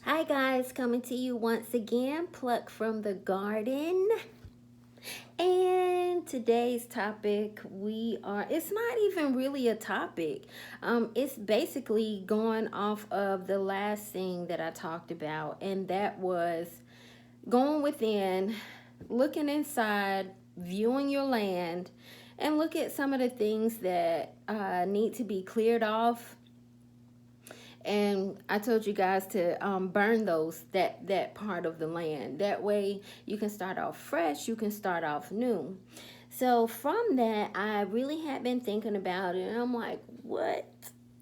Hi guys, coming to you once again, plucked from the garden. And today's topic, it's not even really a topic. It's basically going off of the last thing that I talked about, and that was going within, looking inside, viewing your land, and look at some of the things that need to be cleared off. And I told you guys to burn that part of the land. That way you can start off fresh, you can start off new. So from that, I really had been thinking about it, and I'm like, what?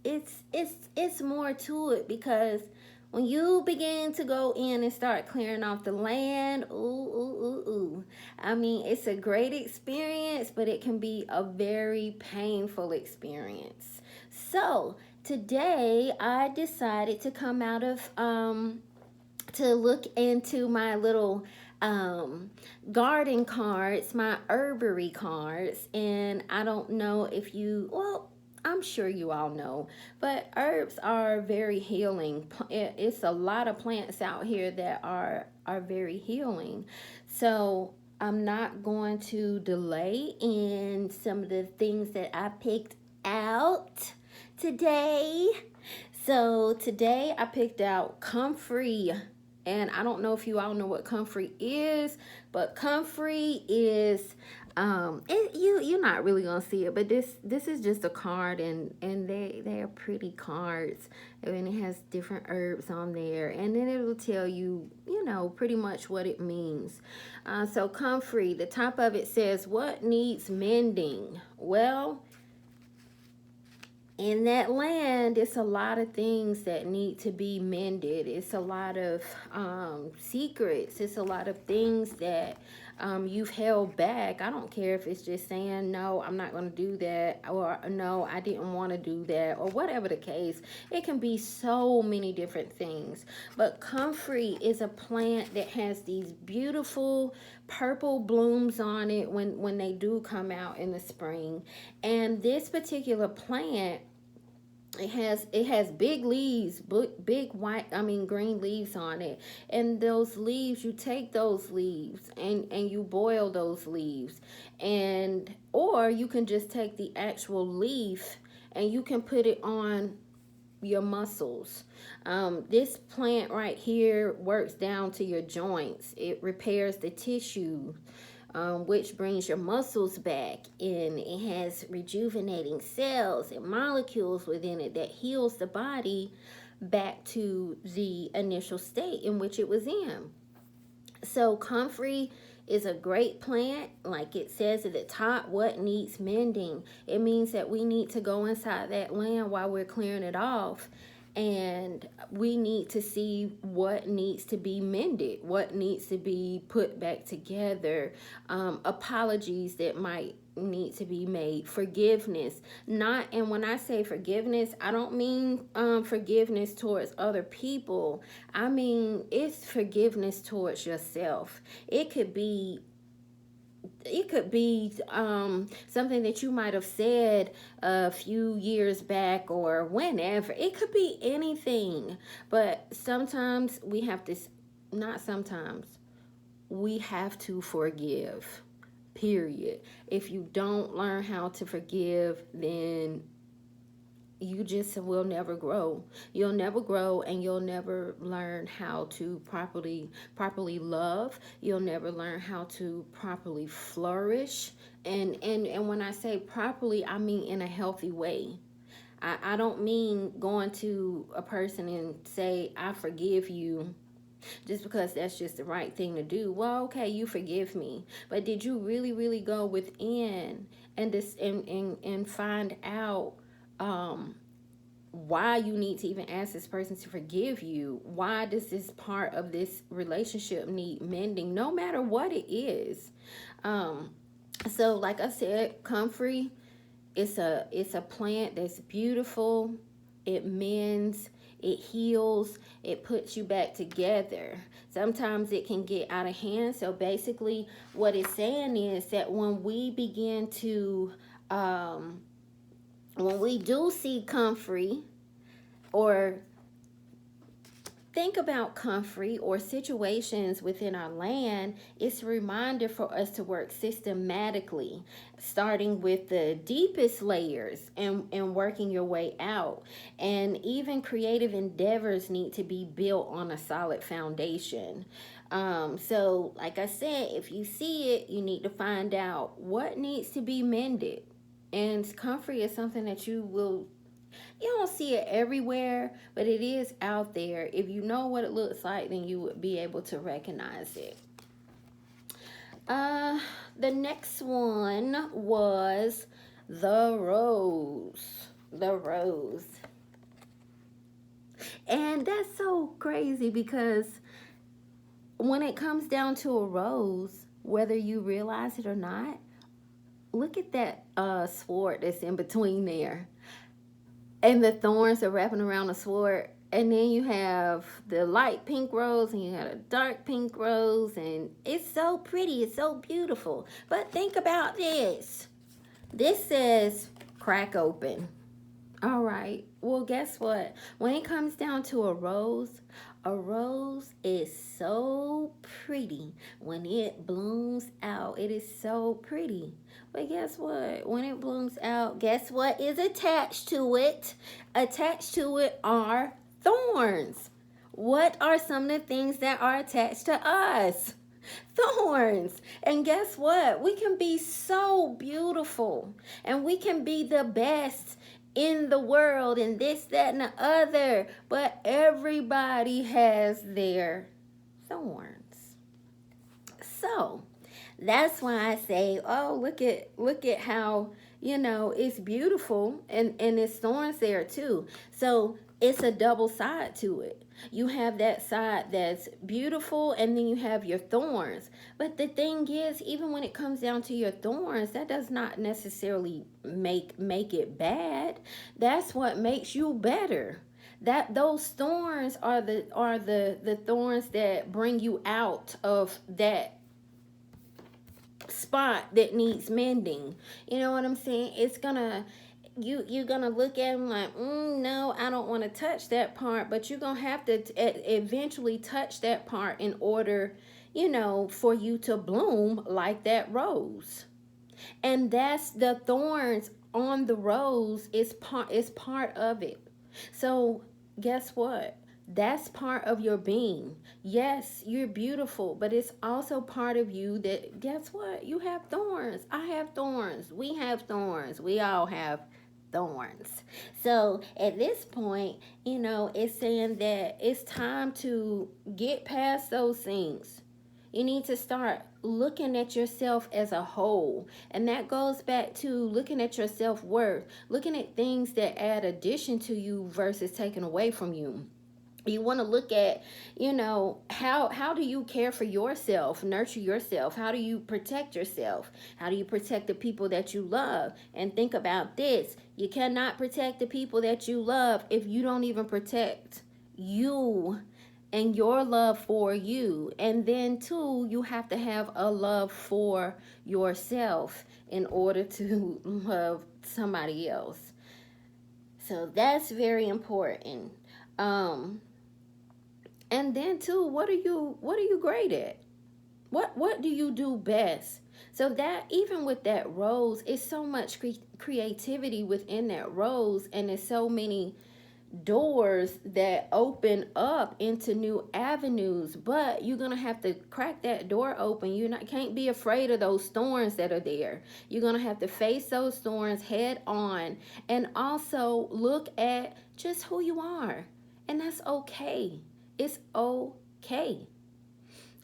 It's more to it, because when you begin to go in and start clearing off the land, ooh, ooh, ooh, ooh. I mean, it's a great experience, but it can be a very painful experience. So today I decided to come out of to look into my little garden cards, my herbery cards. And I don't know if I'm sure you all know, but herbs are very healing. It's a lot of plants out here that are very healing. So I'm not going to delay in some of the things that I picked out today. So today I picked out comfrey. And I don't know if you all know what comfrey is, but comfrey is you're not really gonna see it, but this is just a card, and they're pretty cards, and it has different herbs on there, and then it'll tell you pretty much what it means. So comfrey, the top of it says, what needs mending? Well, in that land, it's a lot of things that need to be mended. It's a lot of secrets. It's a lot of things that you've held back. I don't care if it's just saying, no, I'm not going to do that, or no, I didn't want to do that, or whatever the case. It can be so many different things. But comfrey is a plant that has these beautiful purple blooms on it when they do come out in the spring. And this particular plant, it has big leaves, big white, green leaves on it. And those leaves, you take those leaves and you boil those leaves, and or you can just take the actual leaf and you can put it on your muscles. This plant right here works down to your joints. It repairs the tissue, which brings your muscles back, and it has rejuvenating cells and molecules within it that heals the body back to the initial state in which it was in. So comfrey is a great plant. Like it says at the top, what needs mending? It means that we need to go inside that land while we're clearing it off, and we need to see what needs to be mended, what needs to be put back together, apologies that might need to be made, forgiveness. Not, and when I say forgiveness, I don't mean forgiveness towards other people. I mean, it's forgiveness towards yourself. It could be something that you might have said a few years back or whenever. It could be anything. But sometimes we have to, not sometimes, we have to forgive, period. If you don't learn how to forgive, then you just will never grow. You'll never grow, and you'll never learn how to properly love. You'll never learn how to properly flourish. And when I say properly, I mean in a healthy way. I don't mean going to a person and say, I forgive you, just because that's just the right thing to do. Well, okay, you forgive me, but did you really go within and find out why you need to even ask this person to forgive you? Why does this part of this relationship need mending, no matter what it is? So like I said, comfrey, it's a plant that's beautiful. It mends, it heals, it puts you back together. Sometimes it can get out of hand. So basically what it's saying is that when we begin to when we do see comfrey, or think about comfrey or situations within our land, it's a reminder for us to work systematically, starting with the deepest layers and working your way out. And even creative endeavors need to be built on a solid foundation. So, like I said, if you see it, you need to find out what needs to be mended. And comfrey is something that you don't see it everywhere, but it is out there. If you know what it looks like, then you would be able to recognize it. Uh, the next one was the rose. The rose. And that's so crazy because when it comes down to a rose, whether you realize it or not, look at that sword that's in between there. And the thorns are wrapping around the sword. And then you have the light pink rose and you have a dark pink rose. And it's so pretty. It's so beautiful. But think about this. This says crack open. All right. Well, guess what? When it comes down to a rose is so pretty. When it blooms out, it is so pretty. But guess what? When it blooms out, guess what is attached to it? Attached to it are thorns. What are some of the things that are attached to us? Thorns. And guess what? We can be so beautiful and we can be the best in the world and this, that, and the other, but everybody has their thorns. So that's why I say, oh, look at how, it's beautiful and it's thorns there too. So it's a double side to it. You have that side that's beautiful and then you have your thorns. But the thing is, even when it comes down to your thorns, that does not necessarily make it bad. That's what makes you better. That those thorns are the thorns that bring you out of that spot that needs mending. You know what I'm saying? It's gonna you're gonna look at them like, no, I don't want to touch that part, but you're gonna have to eventually touch that part in order, for you to bloom like that rose. And that's the thorns on the rose is part of it. So guess what? That's part of your being. Yes, you're beautiful, but it's also part of you that, guess what? You have thorns. I have thorns. We have thorns. We all have thorns. So at this point, it's saying that it's time to get past those things. You need to start looking at yourself as a whole. And that goes back to looking at your self-worth, looking at things that add addition to you versus taken away from you. You want to look at, how do you care for yourself, nurture yourself? How do you protect yourself? How do you protect the people that you love? And think about this. You cannot protect the people that you love if you don't even protect you and your love for you. And then too, you have to have a love for yourself in order to love somebody else. So that's very important. And then too, what are you great at? What do you do best? So that even with that rose, it's so much creativity within that rose, and there's so many doors that open up into new avenues. But you're gonna have to crack that door open. Can't be afraid of those thorns that are there. You're gonna have to face those thorns head on, and also look at just who you are, and that's okay. It's okay.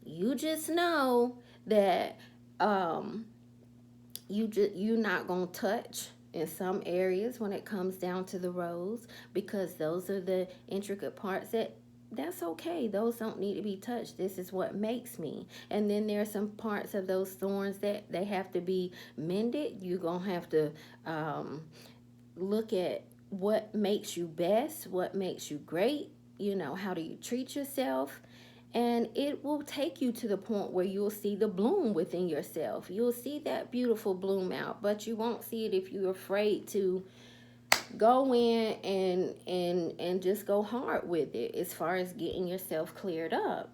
You just know that you're not gonna touch in some areas when it comes down to the rose, because those are the intricate parts that's okay. Those don't need to be touched. This is what makes me. And then there are some parts of those thorns that they have to be mended. You're gonna have to look at what makes you best, what makes you great. How do you treat yourself? And it will take you to the point where you'll see the bloom within yourself. You'll see that beautiful bloom out, but you won't see it if you're afraid to go in and just go hard with it as far as getting yourself cleared up.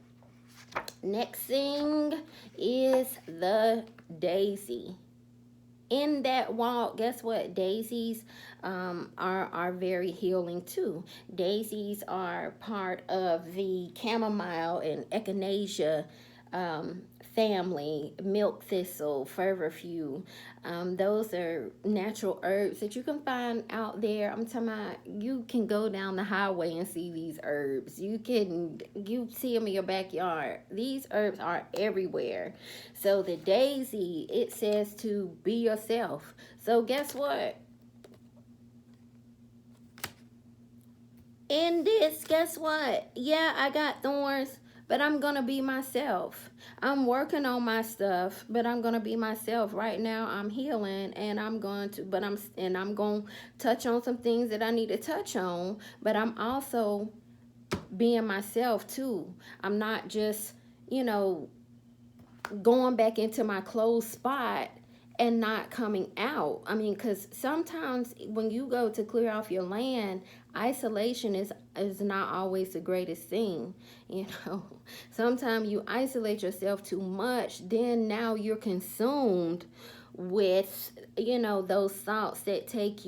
Next thing is the daisy. In that walk, guess what? Daisies are very healing too. Daisies are part of the chamomile and echinacea um, family, milk thistle, feverfew. Those are natural herbs that you can find out there. I'm talking about, you can go down the highway and see these herbs. You see them in your backyard. These herbs are everywhere. So the daisy, it says to be yourself. So guess what? In this, guess what? Yeah, I got thorns, but I'm gonna be myself. I'm working on my stuff, but I'm gonna be myself. Right now, I'm healing, and I'm going to touch on some things that I need to touch on. But I'm also being myself too. I'm not just, you know, going back into my closed spot and not coming out. I mean, because sometimes when you go to clear off your land, isolation is not always the greatest thing. You know, sometimes you isolate yourself too much, then now you're consumed with, you know, those thoughts that take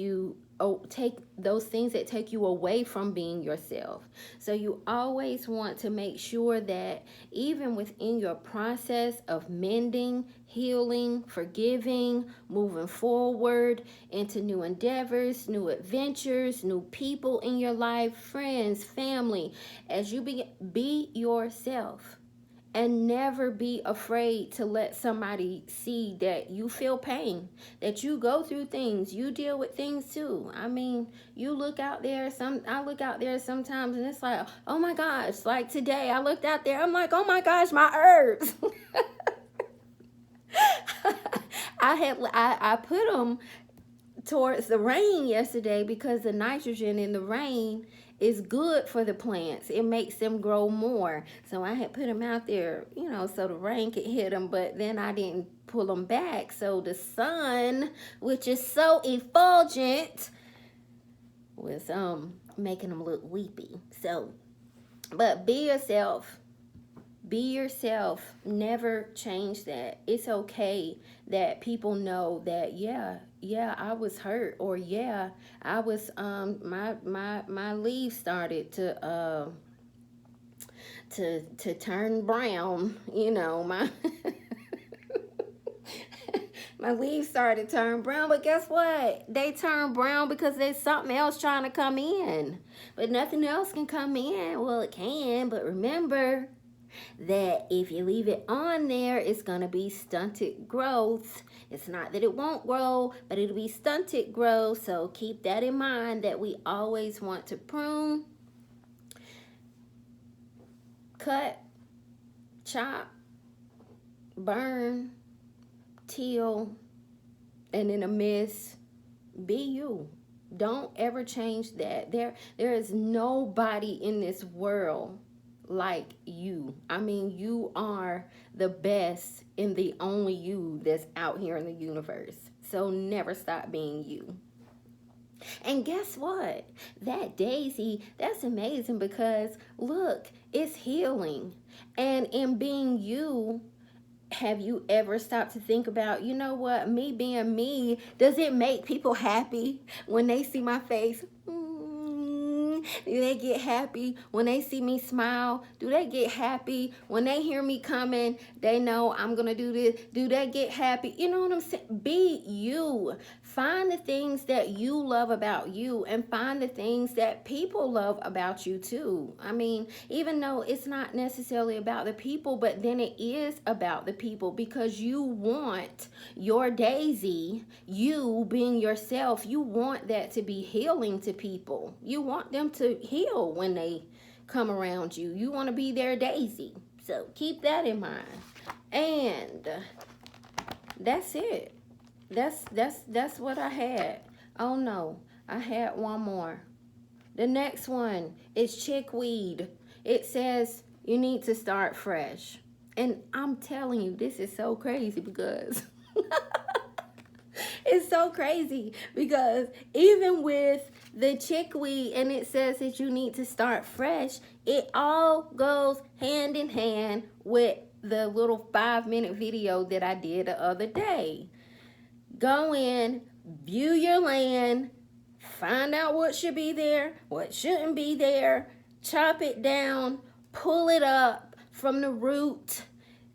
those things that take you away from being yourself. So you always want to make sure that even within your process of mending, healing, forgiving, moving forward into new endeavors, new adventures, new people in your life, friends, family, as you be yourself. And never be afraid to let somebody see that you feel pain, that you go through things, you deal with things too. I mean, you look out there, I look out there sometimes and it's like, oh my gosh, like today I looked out there, I'm like, oh my gosh, my herbs. I put them towards the rain yesterday because the nitrogen in the rain is good for the plants. It makes them grow more. So I had put them out there, you know, so the rain could hit them, but then I didn't pull them back. So the sun, which is so effulgent, was making them look weepy. So, but be yourself. Be yourself. Never change that. It's okay that people know that, yeah, I was hurt, or yeah, I was my leaves started to turn brown, you know, my my leaves started to turn brown, but guess what? They turn brown because there's something else trying to come in. But nothing else can come in. Well, it can, but remember that if you leave it on there, it's going to be stunted growth. It's not that it won't grow, but it'll be stunted growth. So keep that in mind, that we always want to prune, cut, chop, burn, till, and in a mist, be you. Don't ever change that. There is nobody in this world like you. I mean, you are the best and the only you that's out here in the universe. So never stop being you. And guess what? That daisy, that's amazing, because look, it's healing. And in being you, have you ever stopped to think about, you know what, me being me, does it make people happy when they see my face? Do they get happy when they see me smile? Do they get happy when they hear me coming? They know I'm going to do this. Do they get happy? You know what I'm saying? Be you. Find the things that you love about you, and find the things that people love about you too. I mean, even though it's not necessarily about the people, but then it is about the people, because you want your daisy, you being yourself, you want that to be healing to people. You want them to heal when they come around you. You want to be their daisy. So keep that in mind. And that's it. That's what I had. Oh no, I had one more. The next one is chickweed. It says you need to start fresh. And I'm telling you, this is so crazy, because It's so crazy because even with the chickweed and it says that you need to start fresh, it all goes hand in hand with the little 5-minute video that I did the other day. Go in, view your land, find out what should be there, what shouldn't be there, chop it down, pull it up from the root,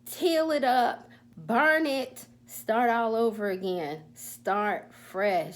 till it up, burn it, start all over again. Start fresh.